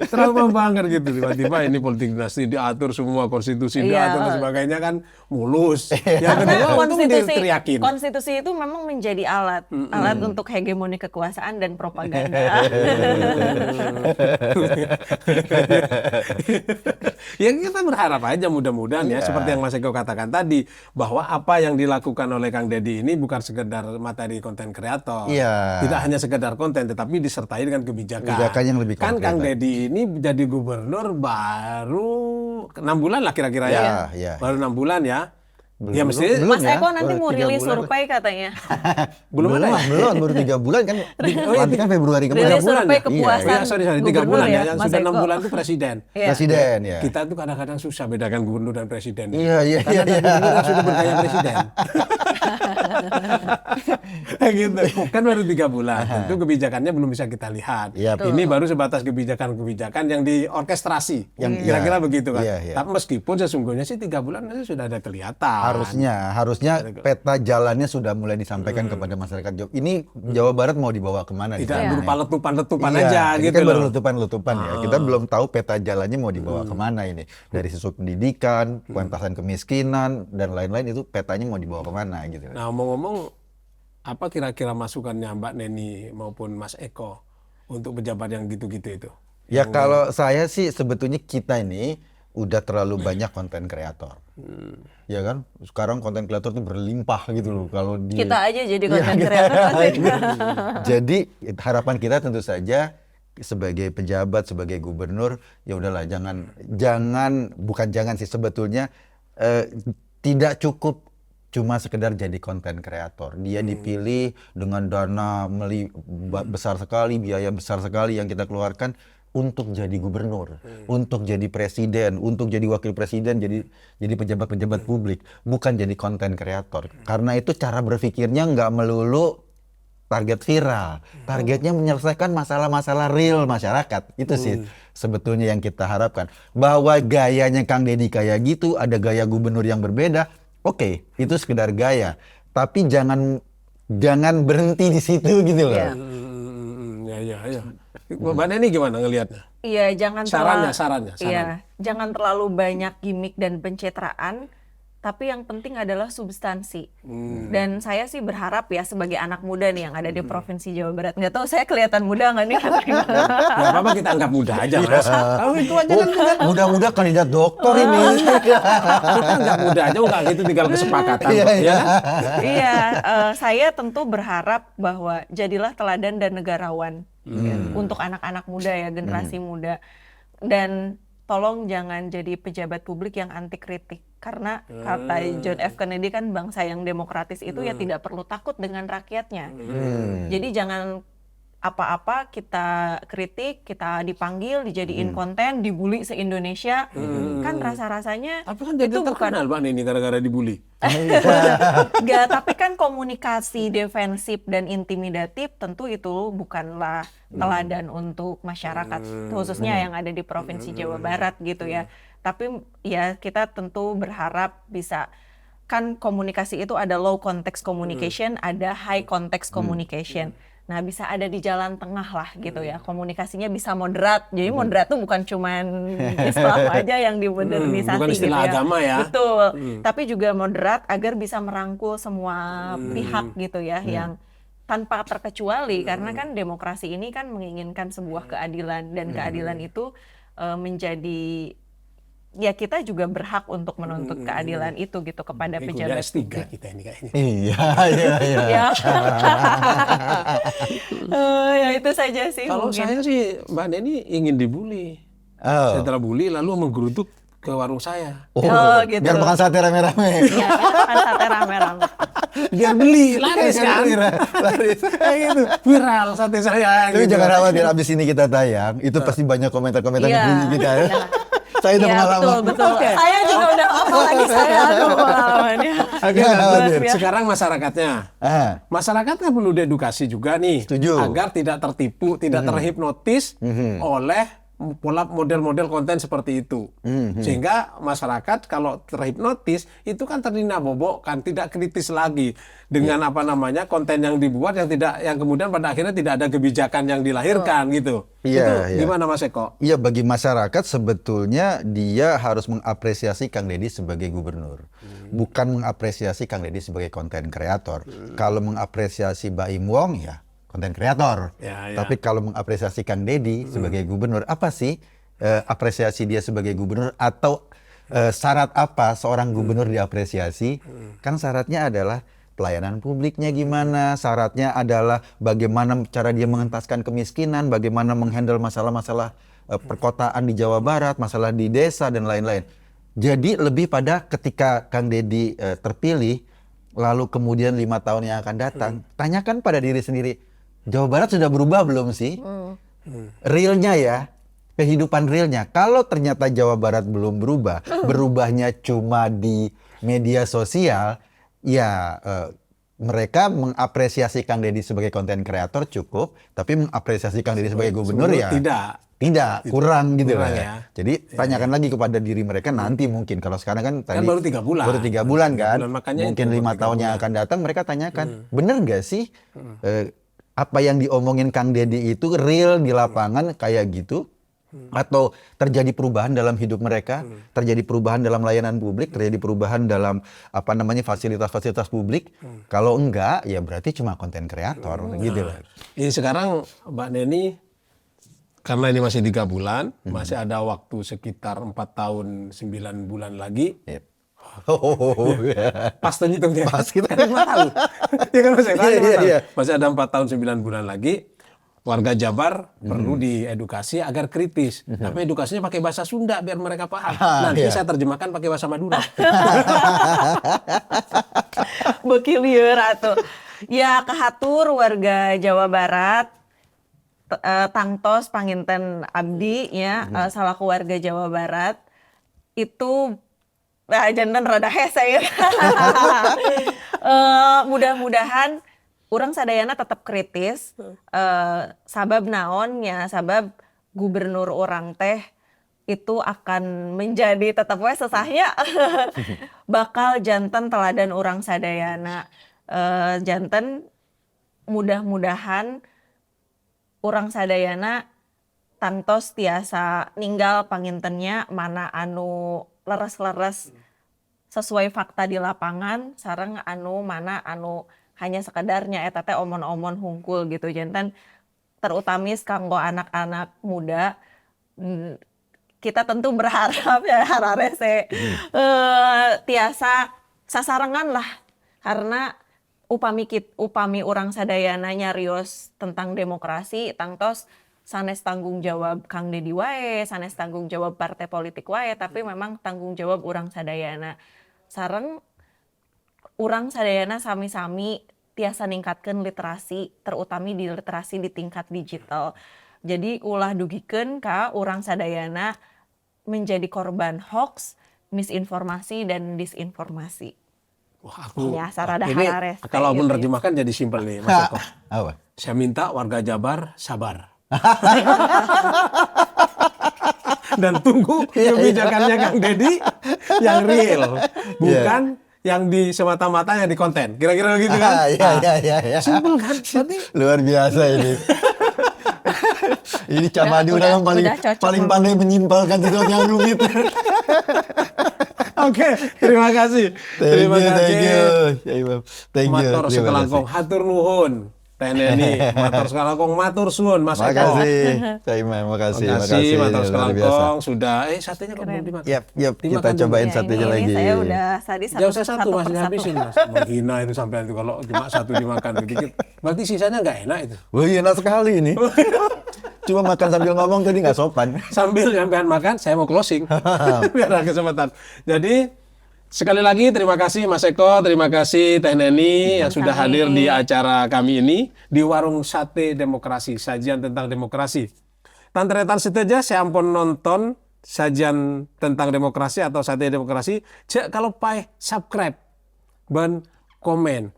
Trauma banget gitu tiba-tiba ini politik dinasti diatur semua, konstitusi Iya. diatur dan sebagainya kan mulus. Yang Karena kedua itu teriakin. konstitusi itu memang menjadi alat untuk hegemoni kekuasaan dan propaganda. bercanda. Ya kita berharap aja mudah-mudahan ya Iya. seperti yang Mas Eko katakan tadi bahwa apa yang dilakukan oleh Kang Deddy ini bukan sekedar materi konten kreator, Iya. tidak hanya sekedar konten tetapi disertai dengan kebijakan. Kebijakan yang lebih Kan konkret. Kang Deddy ini jadi gubernur baru 6 bulan lah kira-kira ya, Iya, iya. baru 6 bulan ya. Ya Belum- mesti belum Mas ya? Eko nanti mau 3 rilis bulan. survei katanya. belum ada ya? Belum, baru 3 bulan kan. Nanti kan Februari Rilis kemarin. bulan survei ya? kepuasan Iya, sorry 3 gubernur bulan ya. ya, Yang Mas sudah 6 Eko. bulan itu presiden. Iya. Presiden ya. Kita tuh kadang-kadang susah bedakan gubernur dan presiden. Iya, iya, Karena iya, ada iya. gubernur yang sudah bergaya presiden. Gitu. Kan baru 3 bulan. Tentu kebijakannya belum bisa kita lihat. Iya, Ini baru sebatas kebijakan-kebijakan yang diorkestrasi. Yang- Kira-kira iya. begitu kan. Iya, iya. Tapi meskipun sesungguhnya sih 3 bulan itu sudah ada kelihatan. Harusnya peta jalannya sudah mulai disampaikan kepada masyarakat Jawa. Ini Jawa Barat mau dibawa kemana? Tidak nih? berupa letupan-letupan Iya, aja ini gitu kan baru loh. letupan-letupan ya. Kita belum tahu peta jalannya mau dibawa kemana ini. Dari sisi pendidikan, pengentasan kemiskinan, dan lain-lain itu petanya mau dibawa kemana gitu. Nah, ngomong-ngomong, apa kira-kira masukannya Mbak Neni maupun Mas Eko untuk pejabat yang gitu-gitu itu? Ya kalau saya sih sebetulnya kita ini udah terlalu banyak konten kreator. Ya kan? Sekarang konten kreator tuh berlimpah gitu loh. Kalau di Kita aja jadi Iya, konten kita- kreator. Jadi harapan kita tentu saja sebagai pejabat, sebagai gubernur, ya udahlah bukan jangan sih sebetulnya tidak cukup cuma sekedar jadi konten kreator. Dia dipilih dengan dana besar sekali, biaya besar sekali yang kita keluarkan untuk jadi gubernur, untuk jadi presiden, untuk jadi wakil presiden, jadi pejabat-pejabat publik, bukan jadi konten kreator. Karena itu cara berpikirnya nggak melulu target viral, targetnya menyelesaikan masalah-masalah real masyarakat. Itu sih sebetulnya yang kita harapkan. Bahwa gayanya Kang Deddy kayak gitu, ada gaya gubernur yang berbeda, oke, itu sekedar gaya. Tapi jangan berhenti di situ gitu loh. Iya. Ya. Mbak Neni gimana ngelihatnya? Iya, jangan Sarannya. Iya, jangan terlalu banyak gimmick dan pencitraan, tapi yang penting adalah substansi. Dan saya sih berharap ya sebagai anak muda nih yang ada di Provinsi Jawa Barat, nggak tahu saya kelihatan muda nggak nih? Gak apa-apa kita anggap mudah aja Mas. Kalau itu aja kan kita Mudah-mudah kandidat doktor ini. anggap mudah aja nggak gitu tinggal kesepakatan. Iya, kok, iya. ya kan? Iya, saya tentu berharap bahwa jadilah teladan dan negarawan ya, untuk anak-anak muda ya, generasi muda. Dan tolong jangan jadi pejabat publik yang anti kritik. Karena kata John F. Kennedy kan bangsa yang demokratis itu ya tidak perlu takut dengan rakyatnya. Jadi jangan apa-apa kita kritik, kita dipanggil, dijadiin konten, dibully se-Indonesia. Kan rasa-rasanya Tapi kan jadi itu bukan terkenal Mbak Neni gara-gara dibully. Enggak, tapi kan komunikasi defensif dan intimidatif tentu itu bukanlah teladan untuk masyarakat, khususnya yang ada di Provinsi Jawa Barat gitu ya. Tapi ya kita tentu berharap bisa, kan komunikasi itu ada low context communication, ada high context communication. Nah, bisa ada di jalan tengah lah gitu ya. Komunikasinya bisa moderat. Jadi moderat tuh bukan cuman Islam aja yang dimodernisasi bukan gitu istilah ya. agama ya. Betul. Tapi juga moderat agar bisa merangkul semua pihak gitu ya yang tanpa terkecuali, karena kan demokrasi ini kan menginginkan sebuah keadilan, dan keadilan itu menjadi, ya kita juga berhak untuk menuntut keadilan itu gitu kepada Ini pejabat kuliah S3 publik. kita ini kayaknya. Iya. Ya. Ya itu saja sih Kalau mungkin. saya sih Mbak Neni ingin dibully. Oh. Saya bully lalu menggeruduk ke warung saya. Oh, gitu. Biar makan sate rame-rame. Iya, kan sate rame-rame. Biar beli, laris kan. Laris. Kayak gitu, viral sate saya. Tapi gitu. jangan khawatir, abis ini kita tayang, itu pasti banyak komentar-komentar Iya. ngebully kita ya. Iya. Saya udah Iya, pengalaman. betul. Saya juga udah hafal lagi, saya ada pengalamannya. Oke, Jangan nah, khawatir. sekarang masyarakatnya. Ah, Masyarakat kan perlu diedukasi juga nih. Setuju. Agar tidak tertipu, tidak terhipnotis oleh pola model-model konten seperti itu. Sehingga masyarakat kalau terhipnotis itu kan terdina bobok, tidak kritis lagi dengan konten yang dibuat yang kemudian pada akhirnya tidak ada kebijakan yang dilahirkan gitu. Iya, Itu iya. gimana Mas Eko? Iya, bagi masyarakat sebetulnya dia harus mengapresiasi Kang Deddy sebagai gubernur. Bukan mengapresiasi Kang Deddy sebagai konten kreator. Kalau mengapresiasi Baim Wong ya konten kreator. Ya. Tapi kalau mengapresiasi Kang Deddy sebagai gubernur, apa sih apresiasi dia sebagai gubernur atau syarat apa seorang gubernur diapresiasi? Kan syaratnya adalah pelayanan publiknya gimana, syaratnya adalah bagaimana cara dia mengentaskan kemiskinan, bagaimana menghandle masalah-masalah perkotaan di Jawa Barat, masalah di desa dan lain-lain. Jadi lebih pada ketika Kang Deddy terpilih, lalu kemudian 5 tahun yang akan datang, tanyakan pada diri sendiri, Jawa Barat sudah berubah belum sih? Realnya ya, kehidupan realnya. Kalau ternyata Jawa Barat belum berubah, berubahnya cuma di media sosial, ya mereka mengapresiasi Kang Deddy sebagai konten kreator cukup, tapi mengapresiasi Kang Deddy sebagai gubernur ya tidak, kurang gitu lah. Ya. Jadi tanyakan lagi kepada diri mereka nanti mungkin. Kalau sekarang kan tadi baru 3 bulan. Baru 3 bulan kan. Makanya mungkin 5 tahun yang akan datang mereka tanyakan, bener gak sih apa yang diomongin Kang Deddy itu real di lapangan kayak gitu? Atau terjadi perubahan dalam hidup mereka, terjadi perubahan dalam layanan publik, terjadi perubahan dalam fasilitas-fasilitas publik. Kalau enggak, ya berarti cuma konten kreator gitu loh. Ini sekarang Mbak Neni, karena ini masih 3 bulan, masih ada waktu sekitar 4 tahun 9 bulan lagi. Yep. Pas tuh hitungnya. Pas kita. Kan 5 tahun. Ya kan Iya. Masih ada 4 tahun 9 bulan lagi. Warga Jabar perlu diedukasi agar kritis. Tapi edukasinya pakai bahasa Sunda biar mereka paham. Nanti saya terjemahkan pakai bahasa Madura. Bekilieur atuh. Ya kahatur warga Jawa Barat, tangtos panginten abdi ya, salaku warga Jawa Barat itu janten rada hese ya. Mudah-mudahan urang sadayana tetap kritis, sabab naonnya, sabab gubernur orang teh itu akan menjadi tetap we sesahnya bakal janten teladan urang sadayana. Janten mudah-mudahan urang sadayana tangtos tiasa ninggal pangintennya mana anu leres-leres sesuai fakta di lapangan, sareng anu mana anu hanya sekedarnya eta teh omon-omon hungkul gitu. Janten terutamis kanggo anak-anak muda, kita tentu berharap ya hararese tiasa sasarengan lah, karena upami urang sadayana nyarios tentang demokrasi tangtos sanes tanggung jawab Kang Deddy wae, sanes tanggung jawab partai politik wae, tapi memang tanggung jawab urang sadayana. Sareng urang sadayana sami-sami tiasa ningkatkeun literasi, terutami di literasi di tingkat digital. Jadi ulah dugikeun ka urang sadayana menjadi korban hoax, misinformasi dan disinformasi. Wah, aku Ya, sarada ini harares. kalau aku menerjemahkan jadi simpel nih, Mas Eko. Apa? Saya minta warga Jabar sabar. Dan tunggu kebijakannya Kang Deddy yang real, bukan yang di semata-mata yang di konten. Kira-kira begitu kan? Iya. Simpel kan? Berarti Luar biasa ini. Ini Camadi Udah paling pandai menyimpulkan sesuatu yang rumit. Oke, terima kasih. Terima kasih. Thank you. Matur sekelangkong, hatur nuhun. Teh Neni, matur sekelangkong, matur suwun Mas Eko. Makasih. Saya makasih. Matur Luar biasa. sekelangkong sudah. Satenya kok belum dimakan. Yap, kita Dimakan dulu. cobain Ya, satenya ini lagi. saya udah tadi Jangan usah satu Mas, per dihabisin Mas. Menghina itu sampai itu kalau cuma satu dimakan dikit. Berarti sisanya nggak enak itu. Wah, enak sekali ini. Cuma makan sambil ngomong tadi nggak sopan. Sambil nyampean makan, saya mau closing. Biar ada kesempatan. Jadi sekali lagi terima kasih Mas Eko, terima kasih Teh Neni yang sudah hadir di acara kami ini di Warung Sate Demokrasi, sajian tentang demokrasi. Tantretan seteja saya ampun nonton sajian tentang demokrasi atau sate demokrasi. Kalau pai subscribe dan komen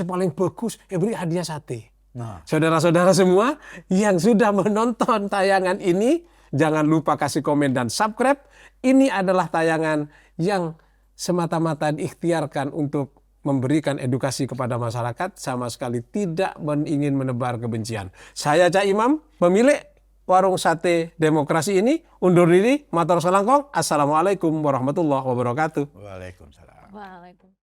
paling bagus, beri hadiah sate. Nah, saudara-saudara semua yang sudah menonton tayangan ini, jangan lupa kasih komen dan subscribe. Ini adalah tayangan yang semata-mata diikhtiarkan untuk memberikan edukasi kepada masyarakat, sama sekali tidak ingin menebar kebencian. Saya Cak Imam, pemilik Warung Sate Demokrasi ini, undur diri, matur selangkong. Assalamualaikum warahmatullahi wabarakatuh. Waalaikumsalam. Waalaikumsalam.